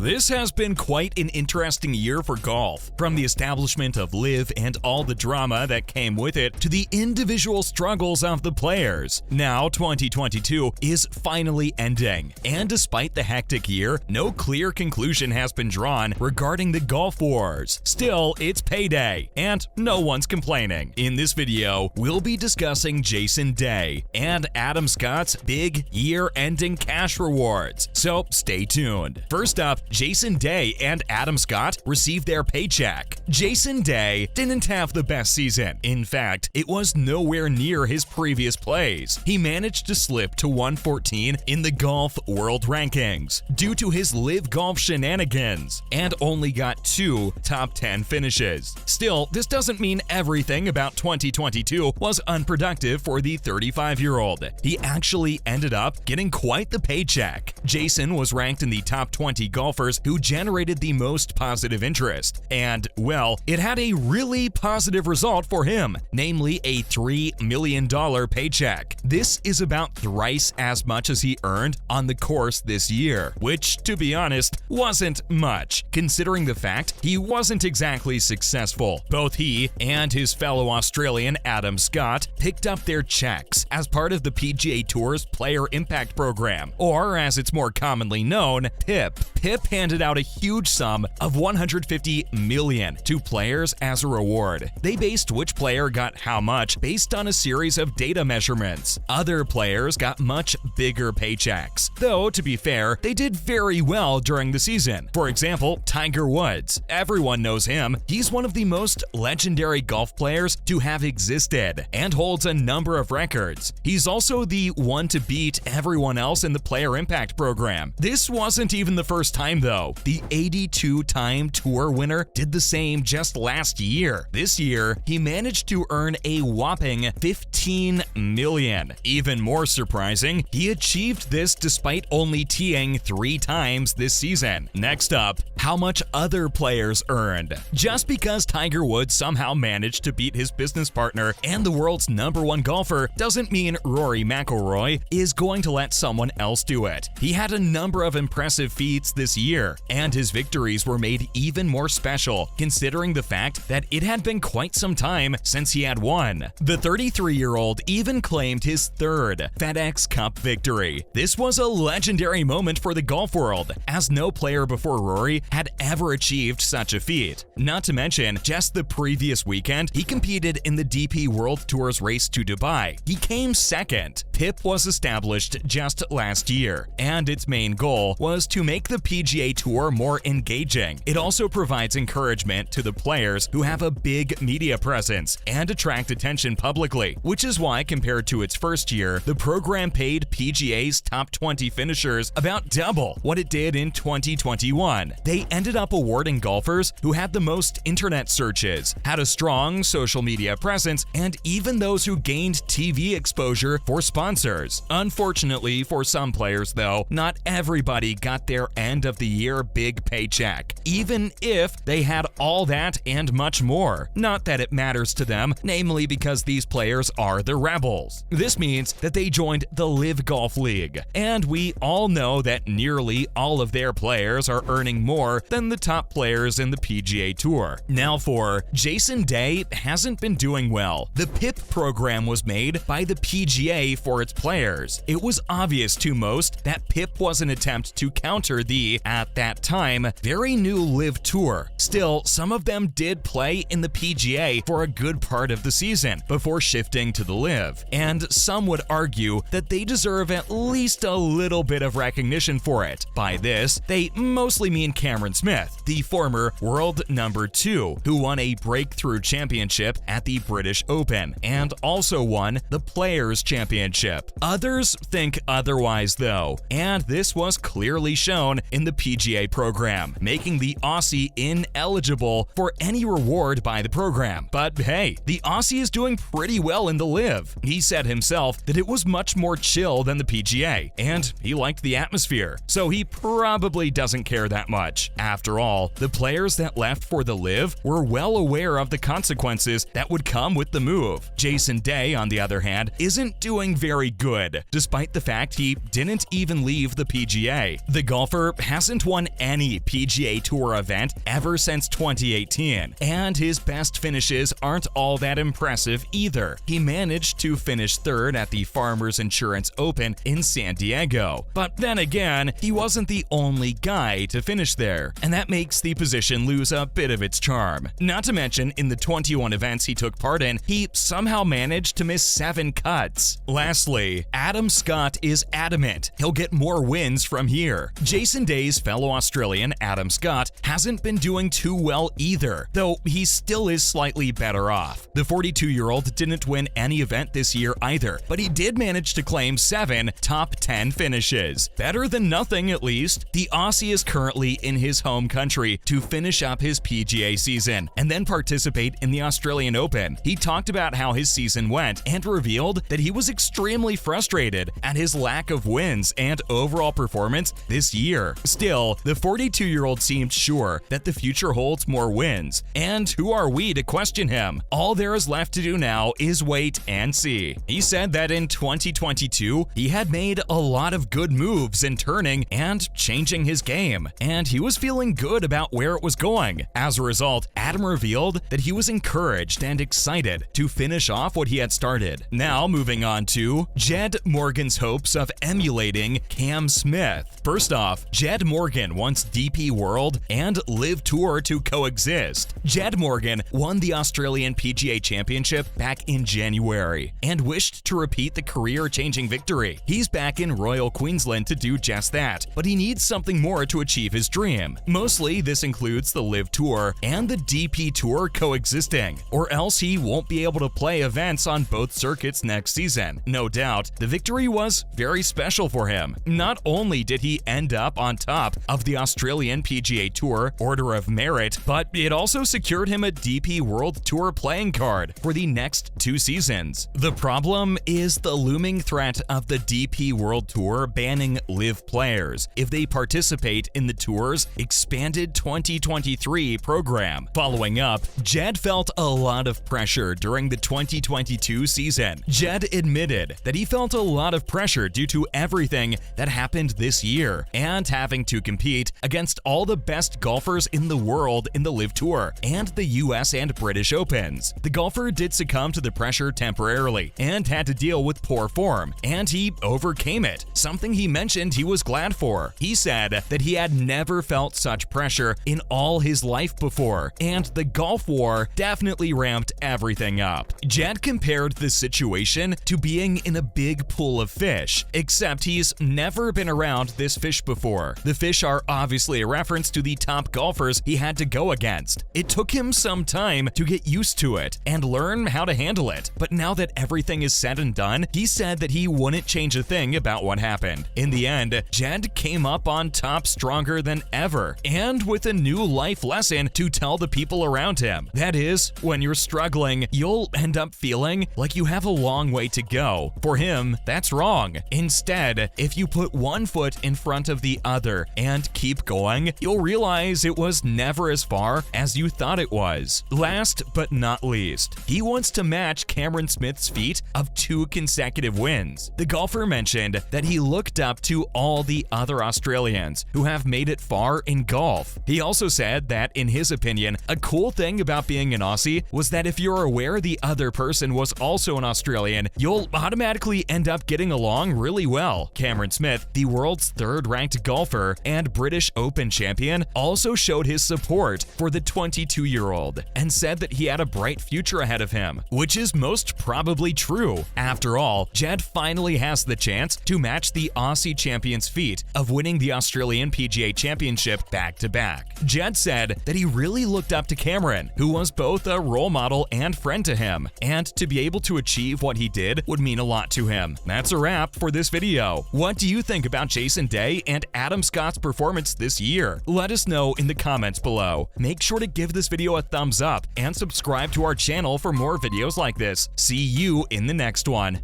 This has been quite an interesting year for golf. From the establishment of LIV and all the drama that came with it to the individual struggles of the players. Now 2022 is finally ending, and despite the hectic year, no clear conclusion has been drawn regarding the golf wars. Still, it's payday, and no one's complaining. In this video, we'll be discussing Jason Day and Adam Scott's big year-ending cash rewards, so stay tuned. First up, Jason Day and Adam Scott received their paycheck. Jason Day didn't have the best season. In fact, it was nowhere near his previous plays. He managed to slip to 114 in the golf world rankings due to his LIV golf shenanigans, and only got 2 top 10 finishes. Still, this doesn't mean everything about 2022 was unproductive for the 35-year-old. He actually ended up getting quite the paycheck. Jason was ranked in the top 20 golfers who generated the most positive interest, and, well, it had a really positive result for him, namely a $3 million paycheck. This is about thrice as much as he earned on the course this year, which, to be honest, wasn't much, considering the fact he wasn't exactly successful. Both he and his fellow Australian Adam Scott picked up their checks as part of the PGA Tour's Player Impact Program, or as it's more commonly known, PIP. PIP handed out a huge sum of $150 million to players as a reward. They based which player got how much based on a series of data measurements. Other players got much bigger paychecks, though to be fair, they did very well during the season. For example, Tiger Woods. Everyone knows him. He's one of the most legendary golf players to have existed and holds a number of records. He's also the one to beat everyone else in the Player Impact Program. This wasn't even the first time though. The 82-time tour winner did the same just last year. This year, he managed to earn a whopping $15 million. Even more surprising, he achieved this despite only teeing 3 times this season. Next up, how much other players earned. Just because Tiger Woods somehow managed to beat his business partner and the world's #1 golfer doesn't mean Rory McIlroy is going to let someone else do it. He had a number of impressive feats this year, and his victories were made even more special considering the fact that it had been quite some time since he had won. The 33-year-old even claimed his 3rd FedEx Cup victory. This was a legendary moment for the golf world, as no player before Rory had ever achieved such a feat. Not to mention, just the previous weekend, he competed in the DP World Tour's race to Dubai. He came 2nd. PIP was established just last year, and its main goal was to make the PGA Tour more engaging. It also provides encouragement to the players who have a big media presence and attract attention publicly, which is why, compared to its first year, the program paid PGA's top 20 finishers about double what it did in 2021. They ended up awarding golfers who had the most internet searches, had a strong social media presence, and even those who gained TV exposure for sponsors. Unfortunately for some players though, not everybody got their end of the year big paycheck, even if they had all that and much more. Not that it matters to them, namely because these players are the rebels. This means that they joined the LIV Golf League, and we all know that nearly all of their players are earning more than the top players in the PGA Tour. Now for Jason Day hasn't been doing well. The PIP program was made by the PGA for its players. It was obvious to most that PIP was an attempt to counter the, at that time, very new LIV Tour. Still, some of them did play in the PGA for a good part of the season before shifting to the LIV, and some would argue that they deserve at least a little bit of recognition for it. By this, they mostly mean Cameron Smith, the former world #2, who won a breakthrough championship at the British Open and also won the Players' Championship. Others think otherwise though, and this was clearly shown in the PGA program, making the Aussie ineligible for any reward by the program. But hey, the Aussie is doing pretty well in the LIV. He said himself that it was much more chill than the PGA, and he liked the atmosphere, so he probably doesn't care that much. match. After all, the players that left for the LIV were well aware of the consequences that would come with the move. Jason Day, on the other hand, isn't doing very good, despite the fact he didn't even leave the PGA. The golfer hasn't won any PGA Tour event ever since 2018, and his best finishes aren't all that impressive either. He managed to finish third at the Farmers Insurance Open in San Diego, but then again, he wasn't the only guy to finish there, and that makes the position lose a bit of its charm. Not to mention, in the 21 events he took part in, he somehow managed to miss 7 cuts. Lastly, Adam Scott is adamant he'll get more wins from here. Jason Day's fellow Australian, Adam Scott, hasn't been doing too well either, though he still is slightly better off. The 42-year-old didn't win any event this year either, but he did manage to claim 7 top 10 finishes. Better than nothing, at least. The Aussie is currently in his home country to finish up his PGA season and then participate in the Australian Open. He talked about how his season went and revealed that he was extremely frustrated at his lack of wins and overall performance this year. Still, the 42-year-old seemed sure that the future holds more wins, and who are we to question him? All there is left to do now is wait and see. He said that in 2022, he had made a lot of good moves in turning and changing his game, and he was feeling good about where it was going. As a result, Adam revealed that he was encouraged and excited to finish off what he had started. Now, moving on to Jed Morgan's hopes of emulating Cam Smith. First off, Jed Morgan wants DP World and LIV Tour to coexist. Jed Morgan won the Australian PGA Championship back in January and wished to repeat the career-changing victory. He's back in Royal Queensland to do just that, but he needs something more to achieve his dream. Mostly, this includes the LIV Tour and the DP Tour coexisting, or else he won't be able to play events on both circuits next season. No doubt, the victory was very special for him. Not only did he end up on top of the Australian PGA Tour Order of Merit, but it also secured him a DP World Tour playing card for the next 2 seasons. The problem is the looming threat of the DP World Tour banning LIV players if they participate in the tour's expanded 2023 program. Following up, Jed felt a lot of pressure during the 2022 season. Jed admitted that he felt a lot of pressure due to everything that happened this year and having to compete against all the best golfers in the world in the LIV Tour and the US and British Opens. The golfer did succumb to the pressure temporarily and had to deal with poor form, and he overcame it, something he mentioned he was glad for. He said that he had never felt such pressure in all his life before, and the Gulf War definitely ramped everything up. Jed compared the situation to being in a big pool of fish, except he's never been around this fish before. The fish are obviously a reference to the top golfers he had to go against. It took him some time to get used to it and learn how to handle it, but now that everything is said and done, he said that he wouldn't change a thing about what happened. In the end, Jed came up on top stronger than ever, and with a new life lesson to tell the people around him. That is, when you're struggling, you'll end up feeling like you have a long way to go. For him, that's wrong. Instead, if you put one foot in front of the other and keep going, you'll realize it was never as far as you thought it was. Last but not least, he wants to match Cameron Smith's feat of 2 consecutive wins. The golfer mentioned that he looked up to all the other Australians who have made it far in golf. He also said that, in his opinion, a cool thing about being an Aussie was that if you're aware the other person was also an Australian, you'll automatically end up getting along really well. Cameron Smith, the world's 3rd-ranked golfer and British Open champion, also showed his support for the 22-year-old and said that he had a bright future ahead of him, which is most probably true. After all, Jed finally has the chance to match the Aussie champion's feat of winning the Australian PGA Championship back-to-back. Jed said that he really looked up to Cameron, who was both a role model and friend to him, and to be able to achieve what he did would mean a lot to him. That's a wrap for this video. What do you think about Jason Day and Adam Scott's performance this year? Let us know in the comments below. Make sure to give this video a thumbs up and subscribe to our channel for more videos like this. See you in the next one.